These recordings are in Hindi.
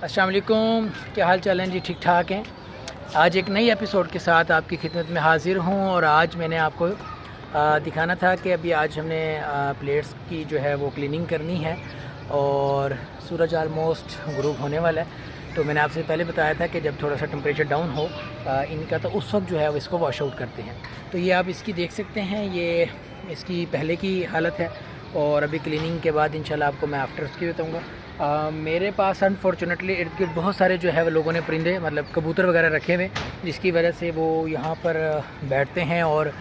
अस्सलाम वालेकुम, क्या हाल चाल है जी? ठीक ठाक हैं। आज एक नई एपिसोड के साथ आपकी खिदमत में हाज़िर हूँ और आज मैंने आपको दिखाना था कि अभी आज हमने प्लेट्स की जो है वो क्लीनिंग करनी है और सूरज आलमोस्ट गुरूब होने वाला है। तो मैंने आपसे पहले बताया था कि जब थोड़ा सा टेम्परेचर डाउन हो इनका, तो उस वक्त जो है वो इसको वॉश आउट करते हैं। तो ये आप इसकी देख सकते हैं, ये इसकी पहले की हालत है और अभी क्लीनिंग के बाद इंशाल्लाह आपको मैं आफ्टर उसकी बताऊँगा। मेरे पास अनफॉर्चुनेटली इर्द गिर्द बहुत सारे जो है वो लोगों ने परिंदे मतलब कबूतर वगैरह रखे हुए, जिसकी वजह से वो यहाँ पर बैठते हैं और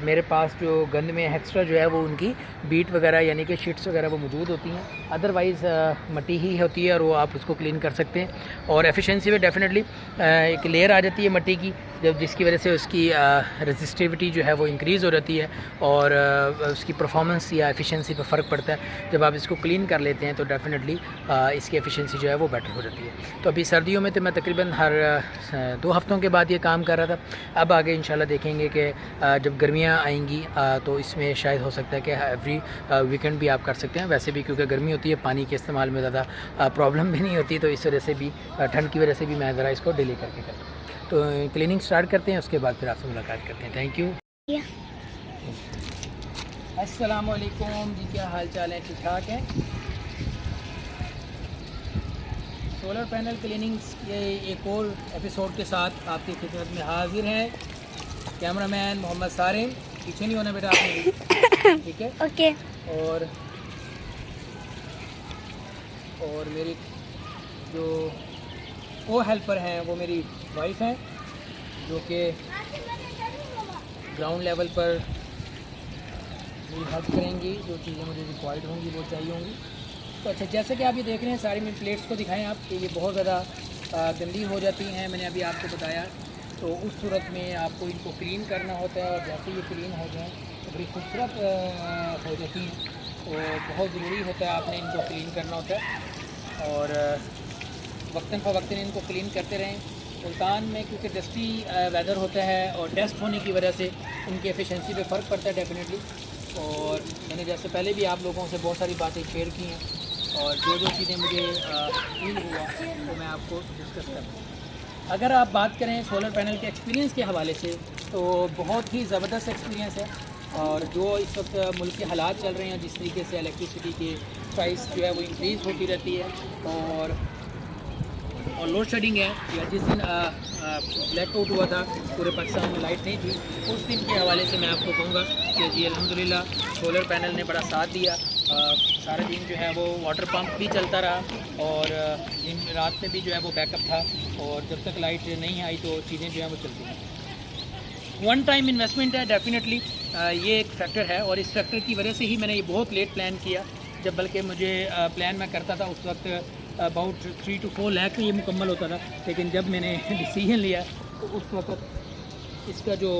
मेरे पास जो गंद में एक्स्ट्रा जो है वो उनकी बीट वगैरह यानी कि शीट्स वगैरह वो मौजूद होती हैं। अदरवाइज़ मट्टी ही होती है और वो आप उसको क्लीन कर सकते हैं और एफिशिएंसी में डेफिनेटली एक लेयर आ जाती है मट्टी की, जब जिसकी वजह से उसकी रेजिस्टिविटी जो है वो इंक्रीज़ हो जाती है और उसकी परफॉर्मेंस या एफिशिएंसी पर फ़र्क पड़ता है। जब आप इसको क्लीन कर लेते हैं तो डेफिनेटली इसकी एफिशिएंसी जो है वो बेटर हो जाती है। तो अभी सर्दियों में तो मैं तकरीबन हर 2 हफ्तों के बाद ये काम कर रहा था। अब आगे इंशाल्लाह देखेंगे कि जब गर्मियाँ आएंगी तो इसमें शायद हो सकता है कि एवरी वीकेंड भी आप कर सकते हैं। वैसे भी क्योंकि गर्मी होती है, पानी के इस्तेमाल में ज़्यादा प्रॉब्लम भी नहीं होती, तो इस वजह से भी ठंड की वजह से भी मैं ज़रा इसको डिले करके करता हूँ। तो क्लीनिंग स्टार्ट करते हैं, उसके बाद फिर आपसे मुलाकात करते हैं। Thank you. अस्सलाम वालेकुम जी, क्या हाल चाल है? ठीक ठाक है। सोलर पैनल क्लीनिंग्स के एक और एपिसोड के साथ आपकी खिदमत में हाजिर हैं। कैमरामैन मोहम्मद सारिम, पीछे नहीं होना बेटा आपने, ठीक है? ओके। और मेरी जो को हेल्पर हैं वो मेरी वाइफ हैं, जो कि ग्राउंड लेवल पर मेरी हेल्प करेंगी, जो चीज़ें मुझे रिक्वायर्ड होंगी वो चाहिए होंगी। तो अच्छा, जैसे कि आप ये देख रहे हैं, सारी मेरी प्लेट्स को दिखाएं आप कि ये बहुत ज़्यादा गंदी हो जाती हैं। मैंने अभी आपको बताया, तो उस सूरत में आपको इनको क्लीन करना होता है और जैसे ये क्लीन हो जाएँ तो बड़ी खूबसूरत हो जाती हैं। तो बहुत ज़रूरी होता है, आपने इनको क्लीन करना होता है और वक्तन फ़वक्तन इनको क्लीन करते रहें। सुल्तान में क्योंकि डस्टी वेदर होता है और डस्ट होने की वजह से उनकी एफिशिएंसी पे फ़र्क पड़ता है डेफिनेटली। और मैंने जैसे पहले भी आप लोगों से बहुत सारी बातें शेयर की हैं और जो चीज़ें मुझे फील हुआ तो मैं आपको डिस्कस कर रहा हूँ। अगर आप बात करें सोलर पैनल के एक्सपीरियंस के हवाले से, तो बहुत ही ज़बरदस्त एक्सपीरियंस है। और जो इस वक्त मुल्क के हालात चल रहे हैं, जिस तरीके से इलेक्ट्रिसिटी की प्राइस जो है वो इंक्रीज़ होती रहती है और लोड शेडिंग है, या जिस दिन ब्लैकआउट हुआ था पूरे पाकिस्तान में लाइट नहीं थी, उस दिन के हवाले से मैं आपको कहूँगा कि जी अल्हम्दुलिल्लाह सोलर पैनल ने बड़ा साथ दिया। सारा दिन जो है वो वाटर पंप भी चलता रहा और दिन रात में भी जो है वो बैकअप था और जब तक लाइट नहीं आई तो चीज़ें जो है वो चलती हैं। वन टाइम इन्वेस्टमेंट है डेफिनेटली, ये एक फैक्टर है और इस फैक्टर की वजह से ही मैंने ये बहुत लेट प्लान किया। जब बल्कि मुझे प्लान मैं करता था उस वक्त अबाउट 3 to 4 लाख में ये मुकम्मल होता था, लेकिन जब मैंने डिसीजन लिया तो उस वक्त इसका जो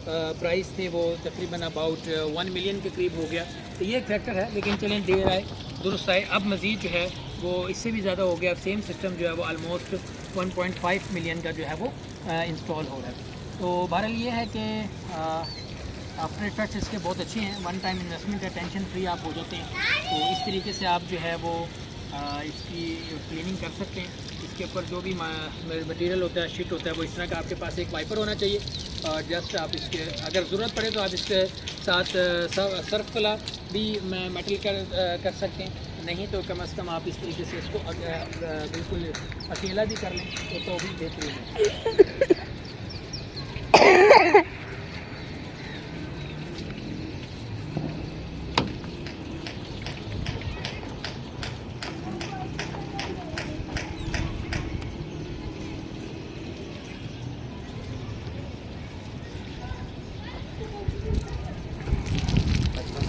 प्राइस थे वो तकरीबन अबाउट 1 मिलियन के करीब हो गया। तो ये एक फैक्टर है, लेकिन चलें देर आए दुरुस्त आए। अब मज़ीद जो है वो इससे भी ज़्यादा हो गया। सेम सिस्टम जो है वो आलमोस्ट 1.5 मिलियन का जो है वो इंस्टॉल हो रहा है। तो बहरहाल ये है कि आफ्टर इफेक्ट्स इसके बहुत अच्छे हैं। वन टाइम इन्वेस्टमेंट है, टेंशन फ्री आप हो जाते हैं। तो इस तरीके से आप जो है वो इसकी क्लीनिंग कर सकते हैं। इसके ऊपर जो भी मटेरियल होता है, शीट होता है, वो इस तरह का आपके पास एक वाइपर होना चाहिए और जस्ट आप इसके अगर ज़रूरत पड़े तो आप इसके साथ सर्फ कला भी मेटल कर सकते हैं, नहीं तो कम अज़ कम आप इस तरीके से इसको बिल्कुल अकेला भी कर लें तो भी बेहतरीन है।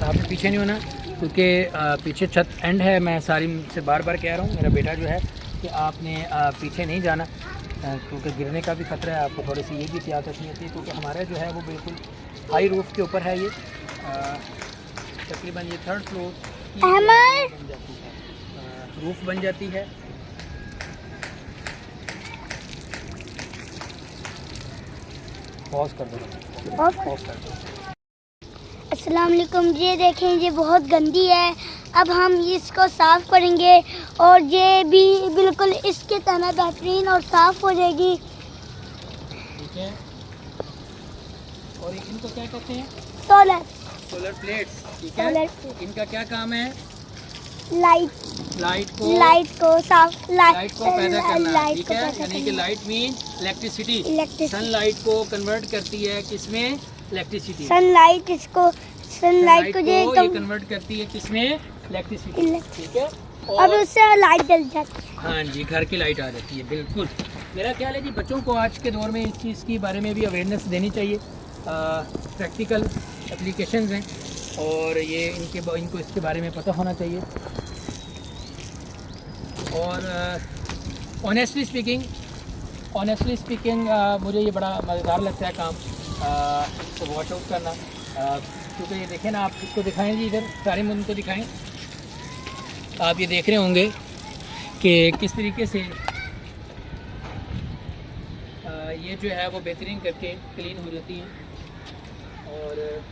आपने पीछे नहीं होना क्योंकि पीछे छत एंड है। मैं सारी से बार बार कह रहा हूँ, मेरा बेटा जो है कि आपने पीछे नहीं जाना क्योंकि गिरने का भी ख़तरा है। आपको थोड़ी सी ये भी एहतियात रखनी होती है क्योंकि हमारा जो है वो बिल्कुल हाई रूफ के ऊपर है। ये तकरीबन ये 3rd फ्लोर बन जाती है, रूफ बन जाती है। पॉज कर दो, पॉज कर दो। अस्सलाम वालेकुम जी, देखें ये बहुत गंदी है अब हम इसको साफ़ करेंगे और ये भी बिल्कुल इसके तरह बेहतरीन और साफ़ हो जाएगी। ठीक है, और इनको क्या कहते हैं? Solar plates. ठीक है, इनका क्या काम है? लाइट को पैदा करना। ठीक है, यानी कि लाइट मीन इलेक्ट्रिसिटी। सनलाइट को कन्वर्ट करती है किसमें? इलेक्ट्रिसिटी। सनलाइट को ये कन्वर्ट करती है किसमें? इलेक्ट्रिसिटी। ठीक है, अब उससे लाइट जल जाती है। हाँ जी, घर की लाइट आ जाती है। बिल्कुल, मेरा ख्याल है जी बच्चों को आज के दौर में इस चीज़ के बारे में भी अवेयरनेस देनी चाहिए। प्रैक्टिकल एप्लीकेशंस हैं और ये इनको इसके बारे में पता होना चाहिए। और ऑनेस्टली स्पीकिंग मुझे ये बड़ा मज़ेदार लगता है काम, इसको वॉश आउट करना। क्योंकि ये देखें ना, आप इसको दिखाएं जी, इधर सारे मुंह को दिखाएं। आप ये देख रहे होंगे कि किस तरीके से ये जो है वो बेहतरीन करके क्लीन हो जाती है। और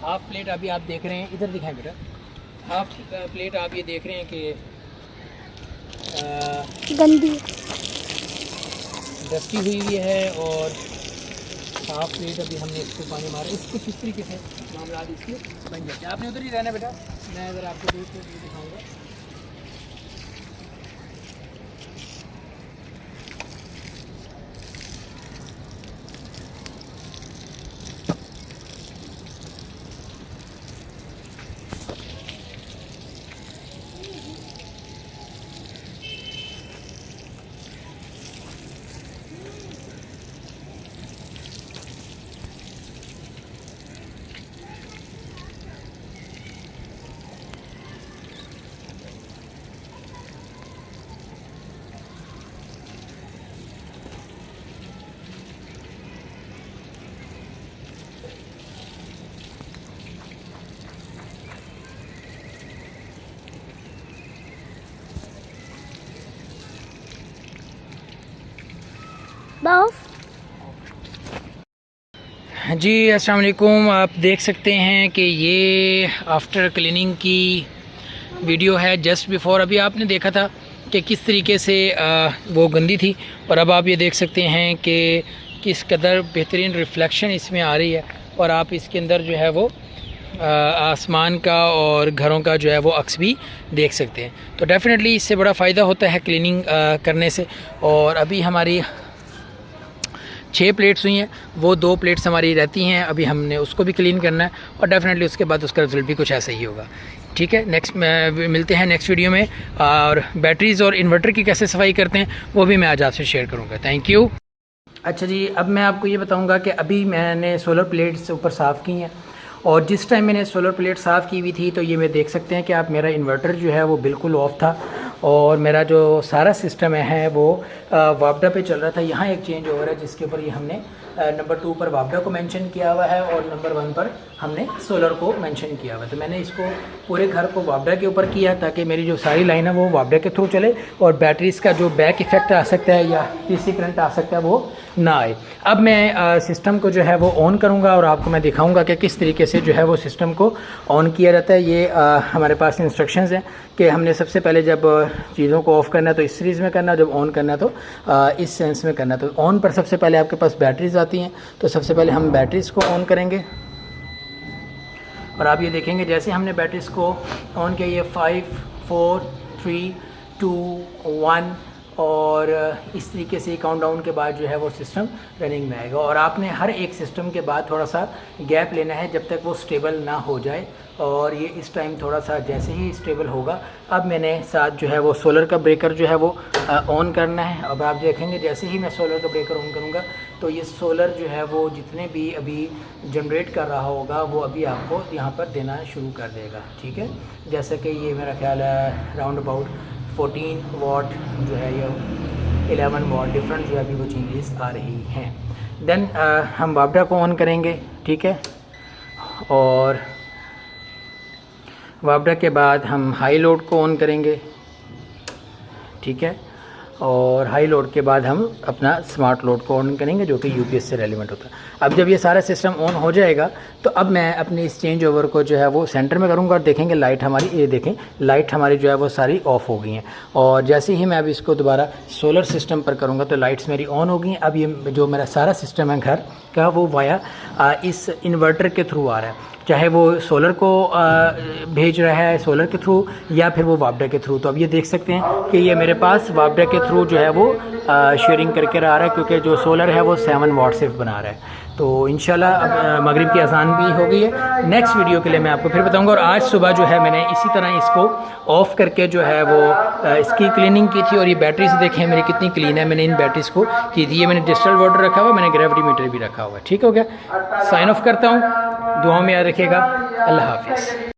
हाफ प्लेट अभी आप देख रहे हैं, इधर दिखाएं बेटा। हाफ प्लेट आप ये देख रहे हैं कि गंदी डस्टी हुई है, और हाफ प्लेट अभी हमने इसको पानी मारा। इसको किस तरीके से मामला इसके बन जाते हैं। आपने उधर ही रहना बेटा, मैं अगर आपको दूर से दिखाऊंगा। जी अस्सलाम वालेकुम। आप देख सकते हैं कि ये आफ्टर क्लीनिंग की वीडियो है, जस्ट बिफ़ोर। अभी आपने देखा था कि किस तरीके से वो गंदी थी, और अब आप ये देख सकते हैं कि किस कदर बेहतरीन रिफ्लेक्शन इसमें आ रही है। और आप इसके अंदर जो है वो आसमान का और घरों का जो है वो अक्स भी देख सकते हैं। तो डेफ़िनेटली इससे बड़ा फ़ायदा होता है क्लीनिंग करने से। और अभी हमारी 6 प्लेट्स हुई हैं, वो 2 प्लेट्स हमारी रहती हैं, अभी हमने उसको भी क्लीन करना है, और डेफ़िनेटली उसके बाद उसका रिज़ल्ट भी कुछ ऐसा ही होगा। ठीक है, नेक्स्ट मिलते हैं नेक्स्ट वीडियो में। और बैटरीज़ और इन्वर्टर की कैसे सफाई करते हैं वो भी मैं आज आपसे शेयर करूँगा। Thank you. अच्छा जी, अब मैं आपको ये बताऊँगा कि अभी मैंने सोलर प्लेट्स ऊपर साफ़ की हैं, और जिस टाइम मैंने सोलर प्लेट साफ़ की हुई थी तो ये मैं देख सकते हैं कि आप मेरा इन्वर्टर जो है वो बिल्कुल ऑफ था, और मेरा जो सारा सिस्टम है वो वापडा पे चल रहा था। यहाँ एक चेंज ओवर है जिसके ऊपर ये हमने नंबर 2 पर वापडा को मेंशन किया हुआ है, और नंबर 1 पर हमने सोलर को मेंशन किया हुआ है। तो मैंने इसको पूरे घर को वापडा के ऊपर किया ताकि मेरी जो सारी लाइन है वो वापडा के थ्रू चले, और बैटरीज़ का जो बैक इफ़ेक्ट आ सकता है या डीसी करंट आ सकता है वो ना आए। अब मैं सिस्टम को जो है वो ऑन करूँगा और आपको मैं दिखाऊँगा कि किस तरीके से जो है वो सिस्टम को ऑन किया जाता है। ये हमारे पास इंस्ट्रक्शंस हैं कि हमने सबसे पहले जब चीज़ों को ऑफ़ करना है तो इस सीरीज़ में करना, जब ऑन करना है तो इस सेंस में करना। तो ऑन पर सबसे पहले आपके पास बैटरीज़ आती हैं, तो सबसे पहले हम बैटरीज़ को ऑन करेंगे, और आप ये देखेंगे जैसे हमने बैटरीज़ को ऑन किया, ये 5 4 3 2 1, और इस तरीके से काउंटडाउन के बाद जो है वो सिस्टम रनिंग में आएगा। और आपने हर एक सिस्टम के बाद थोड़ा सा गैप लेना है जब तक वो स्टेबल ना हो जाए, और ये इस टाइम थोड़ा सा जैसे ही स्टेबल होगा, अब मैंने साथ जो है वो सोलर का ब्रेकर जो है वो ऑन करना है। अब आप देखेंगे जैसे ही मैं सोलर का ब्रेकर ऑन करूँगा तो ये सोलर जो है वो जितने भी अभी जनरेट कर रहा होगा वो अभी आपको यहाँ पर देना शुरू कर देगा। ठीक है, जैसे कि ये मेरा ख्याल है राउंड अबाउट 14 वाट जो है या 11 वाट डिफरेंट जो है अभी वो चेंजेस आ रही हैं। देन हम वापडा को ऑन करेंगे। ठीक है, और वापडा के बाद हम हाई लोड को ऑन करेंगे। ठीक है, और हाई लोड के बाद हम अपना स्मार्ट लोड को ऑन करेंगे, जो कि यूपीएस से रेलिवेंट होता है। अब जब ये सारा सिस्टम ऑन हो जाएगा तो अब मैं अपनी इस चेंज ओवर को जो है वो सेंटर में करूँगा और देखेंगे लाइट हमारी, ये देखें लाइट हमारी जो है वो सारी ऑफ हो गई हैं। और जैसे ही मैं अब इसको दोबारा सोलर सिस्टम पर करूँगा तो लाइट्स मेरी ऑन हो गई हैं। अब ये जो मेरा सारा सिस्टम है घर का वो वाया इस इन्वर्टर के थ्रू आ रहा है, चाहे वो सोलर को भेज रहा है सोलर के थ्रू या फिर वो वापडा के थ्रू। तो अब ये देख सकते हैं कि ये मेरे पास वापडा के थ्रू जो है वो शेयरिंग करके रहा है, क्योंकि जो सोलर है वो 7 वाट से बना रहा है। तो इंशाल्लाह अब मगरिब की अज़ान भी हो गई है। नेक्स्ट वीडियो के लिए मैं आपको फिर बताऊंगा। और आज सुबह जो है मैंने इसी तरह इसको ऑफ़ करके जो है वो इसकी क्लीनिंग की थी। और ये बैटरी से देखें मेरी कितनी क्लीन है, मैंने इन बैटरीज़ को की थी। ये मैंने डिजिटल वाटर रखा हुआ, मैंने ग्रेविटी मीटर भी रखा हुआ है। ठीक हो गया, साइन ऑफ करता हूँ। दुआ में याद रखिएगा। अल्लाह हाफिज़।